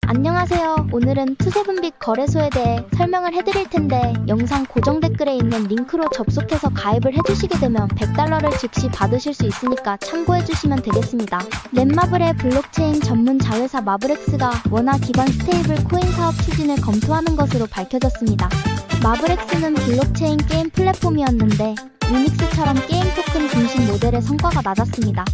안녕하세요. 오늘은 투세븐빛 거래소에 대해 설명을 해드릴 텐데 영상 고정 댓글에 있는 링크로 접속해서 가입을 해주시게 되면 $100를 즉시 받으실 수 있으니까 참고해주시면 되겠습니다. 넷마블의 블록체인 전문 자회사 마블엑스가 원화 기반 스테이블 코인 사업 추진을 검토하는 것으로 밝혀졌습니다. 마블엑스는 블록체인 게임 플랫폼이었는데 유닉스처럼 게임 토큰 중심 모델의 성과가 낮았습니다.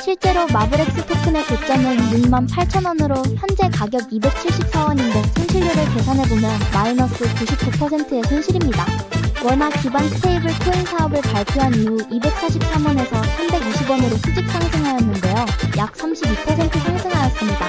실제로 마블엑스 토큰의 고점은 68,000원으로 현재 가격 274원인데 손실률을 계산해보면 마이너스 99%의 손실입니다. 원화 기반 스테이블 코인 사업을 발표한 이후 243원에서 320원으로 수직 상승하였는데요. 약 32% 상승하였습니다.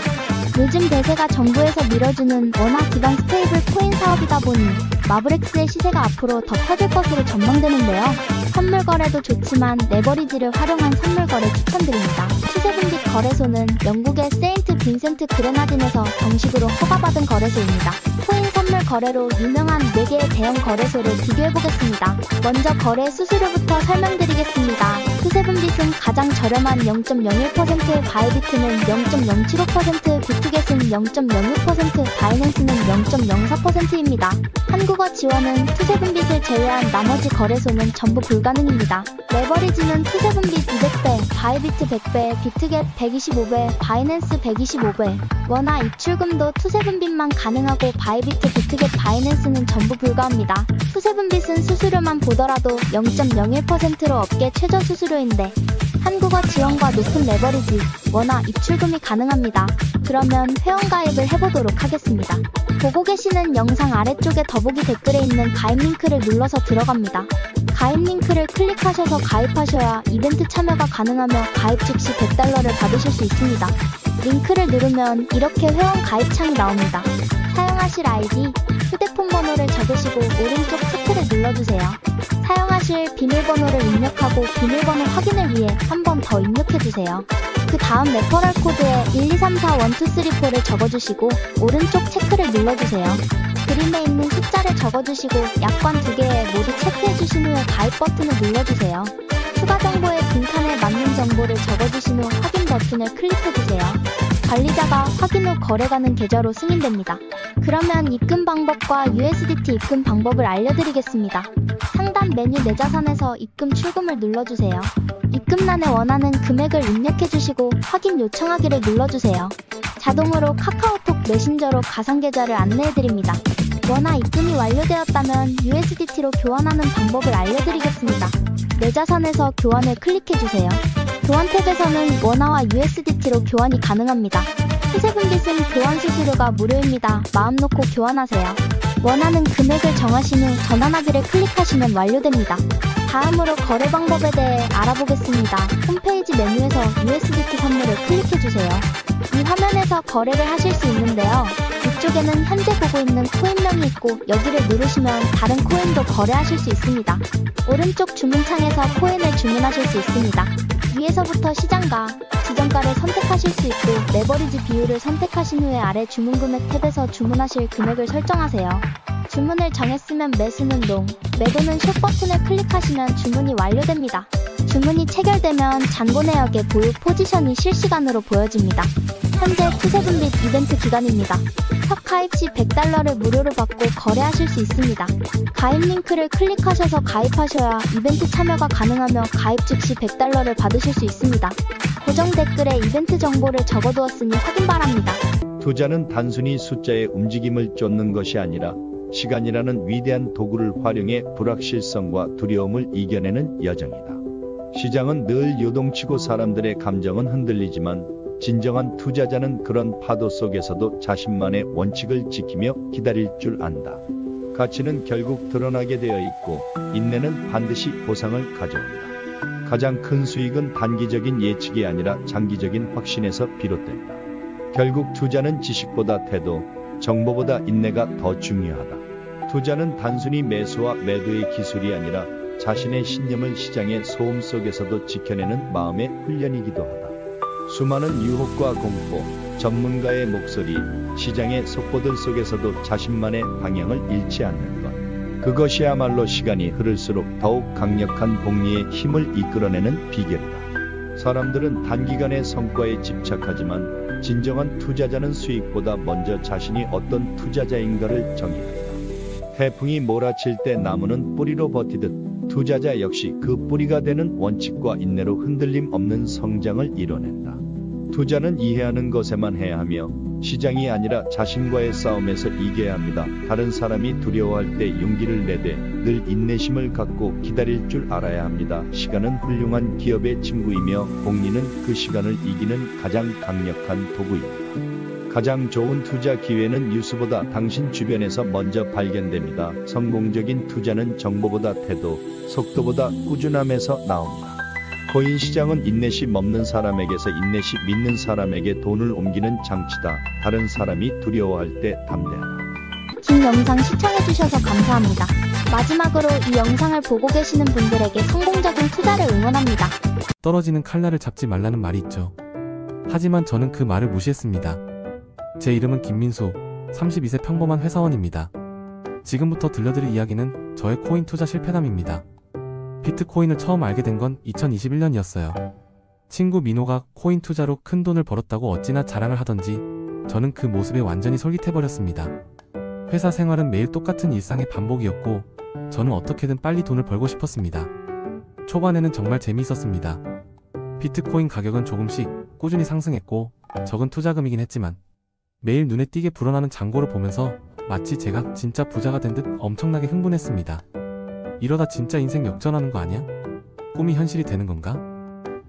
요즘 대세가 정부에서 밀어주는 원화 기반 스테이블 코인 사업이다 보니 마블엑스의 시세가 앞으로 더 커질 것으로 전망되는데요. 선물 거래도 좋지만 레버리지를 활용한 선물 거래 추천드립니다. 투세븐빛 거래소는 영국의 세인트 빈센트 그레나딘에서 정식으로 허가받은 거래소입니다. 코인 선물 거래로 유명한 4개의 대형 거래소를 비교해보겠습니다. 먼저 거래 수수료부터 설명드리겠습니다. 투세븐빛은 가장 저렴한 0.01%, 바이비트는 0.075%, 비트겟은 0.06%, 바이낸스는 0.04%입니다. 한국어 지원은 투세븐빛을 제외한 나머지 거래소는 전부 불가능입니다. 레버리지는 투세븐빛 200배, 바이비트 100배, 비트겟 125배, 바이낸스 125배. 원화 입출금도 투세븐빛만 가능하고 바이비트, 비트겟, 바이낸스는 전부 불가합니다. 투세븐빛은 수수료만 보더라도 0.01%로 업계 최저 수수료인데 한국어 지원과 높은 레버리지, 원화 입출금이 가능합니다. 그러면 회원가입을 해보도록 하겠습니다. 보고 계시는 영상 아래쪽에 더보기 댓글에 있는 가입 링크를 눌러서 들어갑니다. 가입 링크를 클릭하셔서 가입하셔야 이벤트 참여가 가능하며 가입 즉시 $100를 받으실 수 있습니다. 링크를 누르면 이렇게 회원 가입창이 나옵니다. 사용하실 아이디, 휴대폰 번호를 적으시고 오른쪽 체크를 눌러주세요. 사용하실 비밀번호를 입력하고 비밀번호 확인을 위해 한 번 더 입력해주세요. 그 다음 레퍼럴 코드에 123412344를 적어주시고 오른쪽 체크를 눌러주세요. 그림에 있는 숫자를 적어주시고 약관 2개에 모두 체크해주신 후에 가입 버튼을 눌러주세요. 추가 정보의 빈칸에 맞는 정보를 적어주신 후 확인 버튼을 클릭해주세요. 관리자가 확인 후 거래가는 계좌로 승인됩니다. 그러면 입금 방법과 USDT 입금 방법을 알려드리겠습니다. 상단 메뉴 내 자산에서 입금 출금을 눌러주세요. 입금란에 원하는 금액을 입력해주시고 확인 요청하기를 눌러주세요. 자동으로 카카오톡 메신저로 가상계좌를 안내해드립니다. 원화 입금이 완료되었다면 USDT로 교환하는 방법을 알려드리겠습니다. 내 자산에서 교환을 클릭해주세요. 교환 탭에서는 원화와 USDT로 교환이 가능합니다. 투세븐빛은 교환 수수료가 무료입니다. 마음 놓고 교환하세요. 원하는 금액을 정하신 후 전환하기를 클릭하시면 완료됩니다. 다음으로 거래 방법에 대해 알아보겠습니다. 홈페이지 메뉴에서 USDT 선물을 클릭해주세요. 이 화면에서 거래를 하실 수 있는데요. 위쪽에는 현재 보고 있는 코인명이 있고 여기를 누르시면 다른 코인도 거래하실 수 있습니다. 오른쪽 주문창에서 코인을 주문하실 수 있습니다. 위에서부터 시장가, 지정가를 선택하실 수 있고 레버리지 비율을 선택하신 후에 아래 주문금액 탭에서 주문하실 금액을 설정하세요. 주문을 정했으면 매수는 롱, 매도는 숏 버튼을 클릭하시면 주문이 완료됩니다. 주문이 체결되면 잔고 내역의 보유 포지션이 실시간으로 보여집니다. 현재 투세븐빛 이벤트 기간입니다. 첫 가입 시 $100를 무료로 받고 거래하실 수 있습니다. 가입 링크를 클릭하셔서 가입하셔야 이벤트 참여가 가능하며 가입 즉시 $100를 받으실 수 있습니다. 고정 댓글에 이벤트 정보를 적어두었으니 확인 바랍니다. 투자는 단순히 숫자의 움직임을 쫓는 것이 아니라 시간이라는 위대한 도구를 활용해 불확실성과 두려움을 이겨내는 여정이다. 시장은 늘 요동치고 사람들의 감정은 흔들리지만 진정한 투자자는 그런 파도 속에서도 자신만의 원칙을 지키며 기다릴 줄 안다. 가치는 결국 드러나게 되어 있고 인내는 반드시 보상을 가져온다. 가장 큰 수익은 단기적인 예측이 아니라 장기적인 확신에서 비롯된다. 결국 투자는 지식보다 태도, 정보보다 인내가 더 중요하다. 투자는 단순히 매수와 매도의 기술이 아니라 자신의 신념을 시장의 소음 속에서도 지켜내는 마음의 훈련이기도 하다. 수많은 유혹과 공포, 전문가의 목소리, 시장의 속보들 속에서도 자신만의 방향을 잃지 않는 것. 그것이야말로 시간이 흐를수록 더욱 강력한 복리의 힘을 이끌어내는 비결이다. 사람들은 단기간의 성과에 집착하지만 진정한 투자자는 수익보다 먼저 자신이 어떤 투자자인가를 정의한다. 태풍이 몰아칠 때 나무는 뿌리로 버티듯 투자자 역시 그 뿌리가 되는 원칙과 인내로 흔들림 없는 성장을 이뤄낸다. 투자는 이해하는 것에만 해야 하며 시장이 아니라 자신과의 싸움에서 이겨야 합니다. 다른 사람이 두려워할 때 용기를 내되 늘 인내심을 갖고 기다릴 줄 알아야 합니다. 시간은 훌륭한 기업의 친구이며 복리는 그 시간을 이기는 가장 강력한 도구입니다. 가장 좋은 투자 기회는 뉴스보다 당신 주변에서 먼저 발견됩니다. 성공적인 투자는 정보보다 태도, 속도보다 꾸준함에서 나옵니다. 코인 시장은 인내심 없는 사람에게서 인내심 있는 사람에게 돈을 옮기는 장치다. 다른 사람이 두려워할 때 담대하라. 긴 영상 시청해주셔서 감사합니다. 마지막으로 이 영상을 보고 계시는 분들에게 성공적인 투자를 응원합니다. 떨어지는 칼날을 잡지 말라는 말이 있죠. 하지만 저는 그 말을 무시했습니다. 제 이름은 김민수, 32세 평범한 회사원입니다. 지금부터 들려드릴 이야기는 저의 코인 투자 실패담입니다. 비트코인을 처음 알게 된 건 2021년이었어요. 친구 민호가 코인 투자로 큰 돈을 벌었다고 어찌나 자랑을 하던지 저는 그 모습에 완전히 솔깃해버렸습니다. 회사 생활은 매일 똑같은 일상의 반복이었고 저는 어떻게든 빨리 돈을 벌고 싶었습니다. 초반에는 정말 재미있었습니다. 비트코인 가격은 조금씩 꾸준히 상승했고 적은 투자금이긴 했지만 매일 눈에 띄게 불어나는 잔고를 보면서 마치 제가 진짜 부자가 된 듯 엄청나게 흥분했습니다. 이러다 진짜 인생 역전하는 거 아니야? 꿈이 현실이 되는 건가?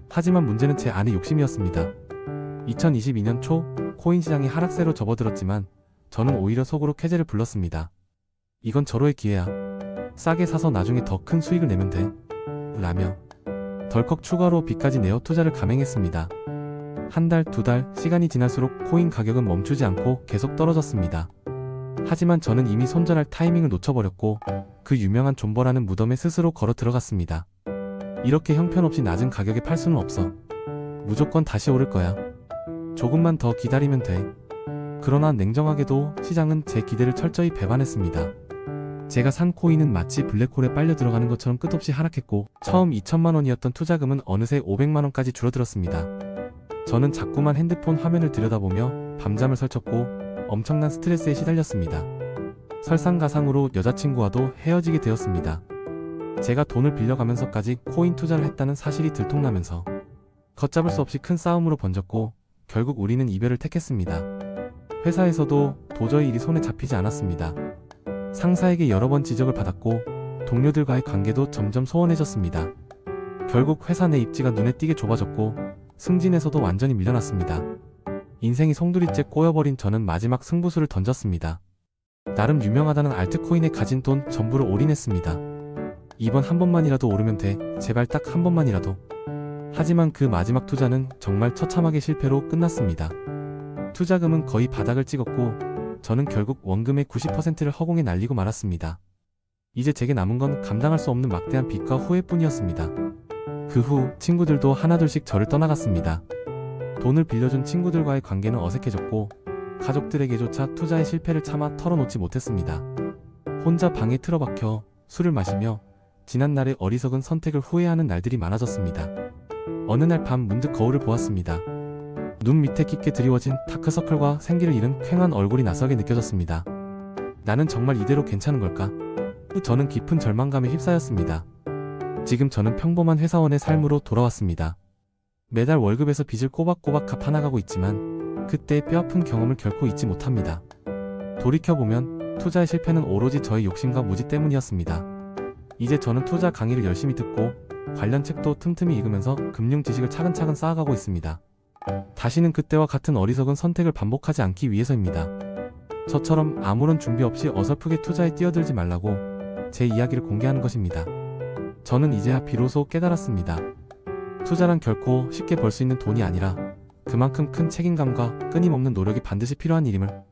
하지만 문제는 제 안의 욕심이었습니다. 2022년 초 코인 시장이 하락세로 접어들었지만 저는 오히려 속으로 쾌재를 불렀습니다. 이건 절호의 기회야. 싸게 사서 나중에 더 큰 수익을 내면 돼. 라며 덜컥 추가로 빚까지 내어 투자를 감행했습니다. 한 달, 두 달, 시간이 지날수록 코인 가격은 멈추지 않고 계속 떨어졌습니다. 하지만 저는 이미 손절할 타이밍을 놓쳐버렸고 그 유명한 존버라는 무덤에 스스로 걸어 들어갔습니다. 이렇게 형편없이 낮은 가격에 팔 수는 없어. 무조건 다시 오를 거야. 조금만 더 기다리면 돼. 그러나 냉정하게도 시장은 제 기대를 철저히 배반했습니다. 제가 산 코인은 마치 블랙홀에 빨려 들어가는 것처럼 끝없이 하락했고 처음 2천만 원이었던 투자금은 어느새 500만 원까지 줄어들었습니다. 저는 자꾸만 핸드폰 화면을 들여다보며 밤잠을 설쳤고 엄청난 스트레스에 시달렸습니다. 설상가상으로 여자친구와도 헤어지게 되었습니다. 제가 돈을 빌려가면서까지 코인 투자를 했다는 사실이 들통나면서 걷잡을 수 없이 큰 싸움으로 번졌고 결국 우리는 이별을 택했습니다. 회사에서도 도저히 일이 손에 잡히지 않았습니다. 상사에게 여러 번 지적을 받았고 동료들과의 관계도 점점 소원해졌습니다. 결국 회사 내 입지가 눈에 띄게 좁아졌고 승진에서도 완전히 밀려났습니다. 인생이 송두리째 꼬여버린 저는 마지막 승부수를 던졌습니다. 나름 유명하다는 알트코인에 가진 돈 전부를 올인했습니다. 이번 한 번만이라도 오르면 돼. 제발 딱 한 번만이라도. 하지만 그 마지막 투자는 정말 처참하게 실패로 끝났습니다. 투자금은 거의 바닥을 찍었고 저는 결국 원금의 90%를 허공에 날리고 말았습니다. 이제 제게 남은 건 감당할 수 없는 막대한 빚과 후회뿐이었습니다. 그 후 친구들도 하나둘씩 저를 떠나갔습니다. 돈을 빌려준 친구들과의 관계는 어색해졌고 가족들에게조차 투자의 실패를 차마 털어놓지 못했습니다. 혼자 방에 틀어박혀 술을 마시며 지난날의 어리석은 선택을 후회하는 날들이 많아졌습니다. 어느 날 밤 문득 거울을 보았습니다. 눈 밑에 깊게 드리워진 다크서클과 생기를 잃은 퀭한 얼굴이 낯설게 느껴졌습니다. 나는 정말 이대로 괜찮은 걸까? 저는 깊은 절망감에 휩싸였습니다. 지금 저는 평범한 회사원의 삶으로 돌아왔습니다. 매달 월급에서 빚을 꼬박꼬박 갚아나가고 있지만 그때의 뼈아픈 경험을 결코 잊지 못합니다. 돌이켜보면 투자의 실패는 오로지 저의 욕심과 무지 때문이었습니다. 이제 저는 투자 강의를 열심히 듣고 관련 책도 틈틈이 읽으면서 금융 지식을 차근차근 쌓아가고 있습니다. 다시는 그때와 같은 어리석은 선택을 반복하지 않기 위해서입니다. 저처럼 아무런 준비 없이 어설프게 투자에 뛰어들지 말라고 제 이야기를 공개하는 것입니다. 저는 이제야 비로소 깨달았습니다. 투자란 결코 쉽게 벌 수 있는 돈이 아니라 그만큼 큰 책임감과 끊임없는 노력이 반드시 필요한 일임을.